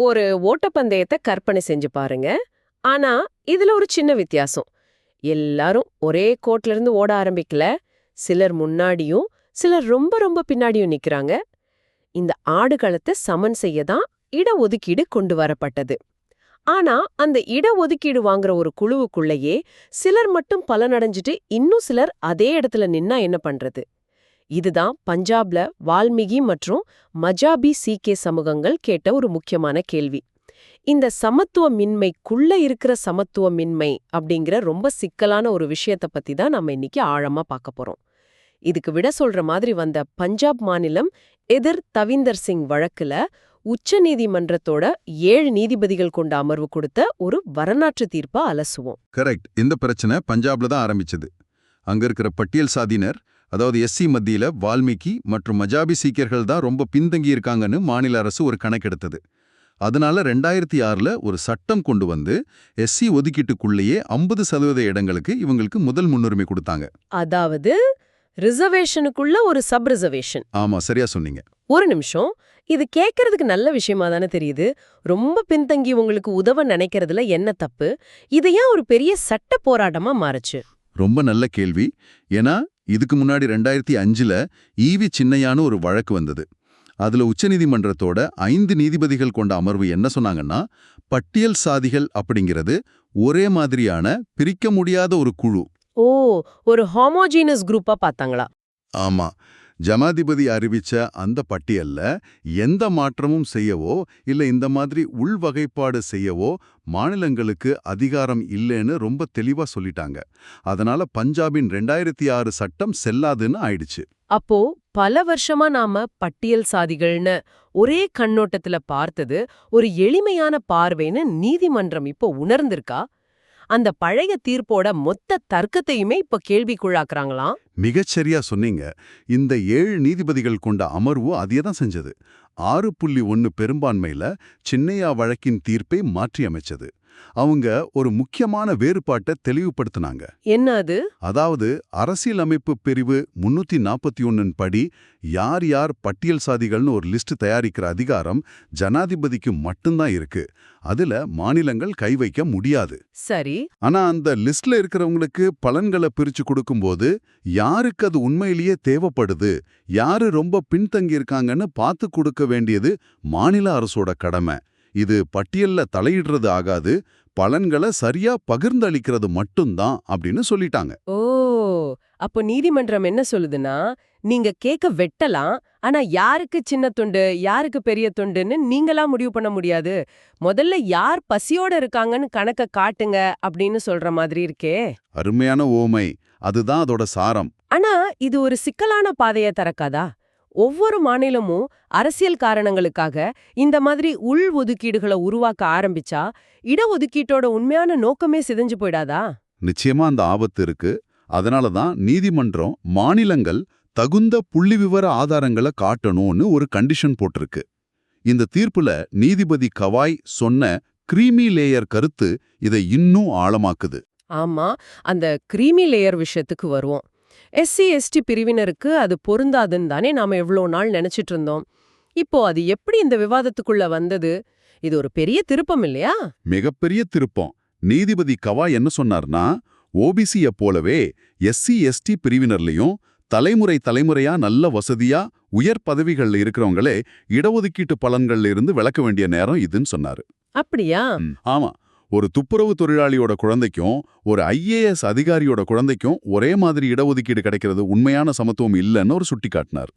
ஒரு ஓட்டப்பந்தயத்தை கற்பனை செஞ்சு பாருங்க. ஆனா இதுல ஒரு சின்ன வித்தியாசம். எல்லாரும் ஒரே கோட்ல இருந்து ஓட ஆரம்பிக்கல. சிலர் முன்னாடியும் சிலர் ரொம்ப ரொம்ப பின்னாடியும் நிக்கிறாங்க. இந்த ஆடுகளத்தை சமன் செய்ய தான் இடஒதுக்கீடு கொண்டு வரப்பட்டது. ஆனா அந்த இடஒதுக்கீடு வாங்குற ஒரு குழுவுக்குள்ளேயே சிலர் மட்டும் பலனடைஞ்சிட்டு இன்னும் சிலர் அதே இடத்துல நின்னா என்ன பண்றது? இதுதான் பஞ்சாப்ல வால்மீகி மற்றும் மஜாபி சீக்கிய சமூகங்கள் கேட்ட ஒரு முக்கியமான கேள்வி. இந்த சமத்துவமின்மைக்குள்ள இருக்கிற சமத்துவமின்மை அப்படிங்கிற ரொம்ப சிக்கலான ஒரு விஷயத்தை பத்தி தான் நம்ம இன்னைக்கு ஆழமா பார்க்க போறோம். இதுக்கு விட சொல்ற மாதிரி வந்த பஞ்சாப் மாநிலம் எதிர் தவிந்தர் சிங் வழக்குல உச்ச நீதிமன்றத்தோட 7 நீதிபதிகள் கொண்ட அமர்வு கொடுத்த ஒரு வரலாற்று தீர்ப்பா அலசுவோம். கரெக்ட். இந்த பிரச்சனை பஞ்சாப்ல தான் ஆரம்பிச்சது. அங்க இருக்கிற பட்டியல் சாதியினர், அதாவது எஸ்சி மத்தியில வால்மீகி மற்றும் மஜாபி சீக்கியர்கள் தான் ரொம்ப பின்தங்கி இருக்காங்கன்னு மாநில அரசு ஒரு கணக்கெடுத்தது. அதனால 2006ல ஒரு சட்டம் கொண்டு வந்து எஸ்சி ஒதுக்கீட்டுக்குள்ளேயே 50% இடங்களுக்கு இவங்களுக்கு முதல் முன்னுரிமை கொடுத்தாங்க. அதாவது ரிசர்வேஷனுக்குள்ள ஒரு சப் ரிசர்வேஷன். ஆமா, சரியா சொன்னீங்க. ஒரு நிமிஷம், இது கேட்கறதுக்கு நல்ல விஷயமா தானே தெரியுது. ரொம்ப பின்தங்கி உங்களுக்கு உதவ நினைக்கிறதுல என்ன தப்பு? இது ஏன் ஒரு பெரிய சட்ட போராட்டமா மாறுச்சு? ரொம்ப நல்ல கேள்வி. ஏன்னா இதுக்கு முன்னாடி 2005ல ஈவி சின்னையான்னு ஒரு வழக்கு வந்தது. அதுல உச்சநீதிமன்றத்தோட 5 நீதிபதிகள் கொண்ட அமர்வு என்ன சொன்னாங்கன்னா, பட்டியல் சாதிகள் அப்படிங்கிறது ஒரே மாதிரியான பிரிக்க முடியாத ஒரு குழு. ஓ, ஒரு ஹோமோஜீனஸ் குரூப்பா பார்த்தாங்களா? ஆமா, ஜனாதிபதி அறிவிச்ச அந்த பட்டியல்ல எந்த மாற்றமும் செய்யவோ இல்ல இந்த மாதிரி உள்வகைப்பாடு செய்யவோ மாநிலங்களுக்கு அதிகாரம் இல்லைன்னு ரொம்ப தெளிவா சொல்லிட்டாங்க. அதனால பஞ்சாபின் 2006 சட்டம் செல்லாதுன்னு ஆயிடுச்சு. அப்போ பல வருஷமா நாம பட்டியல் சாதிகள்னு ஒரே கண்ணோட்டத்துல பார்த்தது ஒரு எளிமையான பார்வைன்னு நீதிமன்றம் இப்போ உணர்ந்திருக்கா? அந்த பழைய தீர்ப்போட மொத்த தர்க்கத்தையுமே இப்ப கேள்விக்குள்ளாக்குறாங்களாம். மிகச்சரியா சொன்னீங்க. இந்த 7 நீதிபதிகள் கொண்ட அமர்வு அதையே தான் செஞ்சது. 6.1 பெரும்பான்மையில சின்னையா வழக்கின் தீர்ப்பை மாற்றியமைச்சது. அவங்க ஒரு முக்கியமான வேறுபாட்டை தெளிவுபடுத்தினாங்க. என்ன அது? அதாவது அரசியலமைப்பு பிரிவு 341 படி யார் யார் பட்டியல் சாதிகள்னு ஒரு லிஸ்ட் தயாரிக்கிற அதிகாரம் ஜனாதிபதிக்கு மட்டும்தான் இருக்கு. அதுல மாநிலங்கள் கை வைக்க முடியாது. சரி. ஆனா அந்த லிஸ்ட்ல இருக்கிறவங்களுக்கு பலன்களை பிரிச்சு கொடுக்கும்போது யாருக்கு அது உண்மையிலேயே தேவைப்படுது, யாரு ரொம்ப பின்தங்கி இருக்காங்கன்னு பார்த்து கொடுக்க வேண்டியது மாநில அரசோட கடமை. இது பட்டியல்ல தலையிடுறது ஆகாது, பலன்களை சரியா பகிர்ந்தளிக்கிறது மட்டும்தான் அப்படின்னு சொல்லிட்டாங்க. ஓ, அப்போ நீதிமன்றம் என்ன சொல்லுதுன்னா, நீங்க கேக்க வெட்டலாம், ஆனா யாருக்கு சின்ன துண்டு யாருக்கு பெரிய துண்டுன்னு நீங்களா முடிவு பண்ண முடியாது. முதல்ல யார் பசியோட இருக்காங்கன்னு கணக்க காட்டுங்க அப்படின்னு சொல்ற மாதிரி இருக்கே. அருமையான ஓமை. அதுதான் அதோட சாரம். ஆனா இது ஒரு சிக்கலான பாதையை திறக்காதா? ஒவ்வொரு மாநிலமும் அரசியல் காரணங்களுக்காக இந்த மாதிரி உள் ஒதுக்கீடுகளை உருவாக்க ஆரம்பிச்சா இடஒதுக்கீட்டோட உண்மையான நோக்கமே சிதைஞ்சு போயிடாதா? நிச்சயமா அந்த ஆபத்து இருக்கு. அதனால தான் நீதிமன்றம் மாநிலங்கள் தகுந்த புள்ளிவிவர ஆதாரங்களை காட்டணும்னு ஒரு கண்டிஷன் போட்டிருக்கு. இந்த தீர்ப்புல நீதிபதி கவாய் சொன்ன கிரீமி லேயர் கருத்து இதை இன்னும் ஆழமாக்குது. ஆமா, அந்த கிரீமி லேயர் விஷயத்துக்கு வருவோம். எஸ்சி எஸ்டி பிரிவினருக்கு அது பொருந்தாதுன்னு தானே நாம எவ்வளோ நாள் நினைச்சிட்டு இருந்தோம். இப்போ அது எப்படி இந்த விவாதத்துக்குள்ள வந்தது? இது ஒரு பெரிய திருப்பம் இல்லையா? மிகப்பெரிய திருப்பம். நீதிபதி கவாய் என்ன சொன்னார்னா, ஓபிசிய போலவே எஸ்சி எஸ்டி பிரிவினர்லயும் தலைமுறையா நல்ல வசதியா உயர் பதவிகள்ல இருக்கிறவங்களே இடஒதுக்கீட்டு பலன்கள்ல இருந்து விலக்க வேண்டிய நேரம் இதுன்னு சொன்னாரு. அப்படியா? ஆமா. ஒரு துப்புரவு தொழிலாளியோட குழந்தைக்கும் ஒரு IAS அதிகாரியோட குழந்தைக்கும் ஒரே மாதிரி இடஒதுக்கீடு கிடைக்கிறது உண்மையான சமத்துவம் இல்லைன்னு ஒரு சுட்டி காட்டினார்.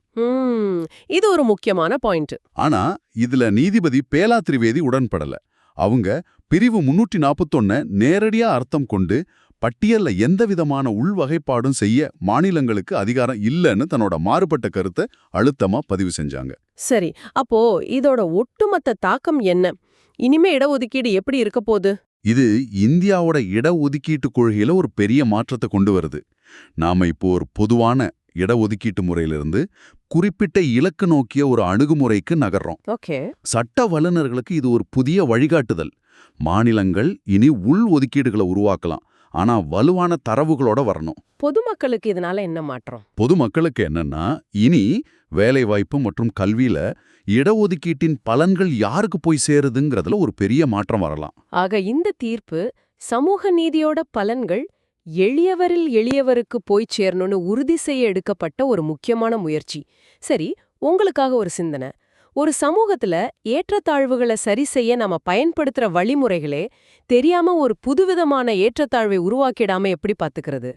இது ஒரு முக்கியமான பாயிண்ட். ஆனா இதுல நீதிபதி பேலா திரிவேதி உடன்படல. அவங்க பிரிவு 341 நேரடியா அர்த்தம் கொண்டு பட்டியல்ல எந்த விதமான உள்வகைப்பாடும் செய்ய மாநிலங்களுக்கு அதிகாரம் இல்லைன்னு தன்னோட மாறுபட்ட கருத்தை அழுத்தமா பதிவு செஞ்சாங்க. சரி, அப்போ இதோட ஒட்டுமொத்த தாக்கம் என்ன? இனிமே இடஒதுக்கீடு எப்படி இருக்க போகுது? இது இந்தியாவோட இடஒதுக்கீட்டு கொள்கையில ஒரு பெரிய மாற்றத்தை கொண்டு வருது. நாம இப்போ ஒரு பொதுவான இடஒதுக்கீட்டு முறையிலிருந்து குறிப்பிட்ட இலக்கு நோக்கிய ஒரு அணுகுமுறைக்கு நகர்றோம். சட்ட வல்லுநர்களுக்கு இது ஒரு புதிய வழிகாட்டுதல். மாநிலங்கள் இனி உள் ஒதுக்கீடுகளை உருவாக்கலாம். ஆனா வலுவான தரவுகளோட வரணும். பொதுமக்களுக்கு இதனால என்ன மாற்றம்? பொதுமக்களுக்கு என்னன்னா, இனி வேலைவாய்ப்பு மற்றும் கல்வியில இடஒதுக்கீட்டின் பலன்கள் யாருக்கு போய் சேருதுங்கிறதுல ஒரு பெரிய மாற்றம் வரலாம். ஆக இந்த தீர்ப்பு சமூக நீதியோட பலன்கள் எளியவரில் எளியவருக்கு போய் சேரணும்னு உறுதி செய்ய எடுக்கப்பட்ட ஒரு முக்கியமான முயற்சி. சரி, உங்களுக்காக ஒரு சிந்தனை. ஒரு சமூகத்துல ஏற்றத்தாழ்வுகளை சரி செய்ய நாம பயன்படுத்துற வழிமுறைகளே தெரியாம ஒரு புதுவிதமான ஏற்றத்தாழ்வை உருவாக்கிடாம எப்படி பாத்துக்கிறது?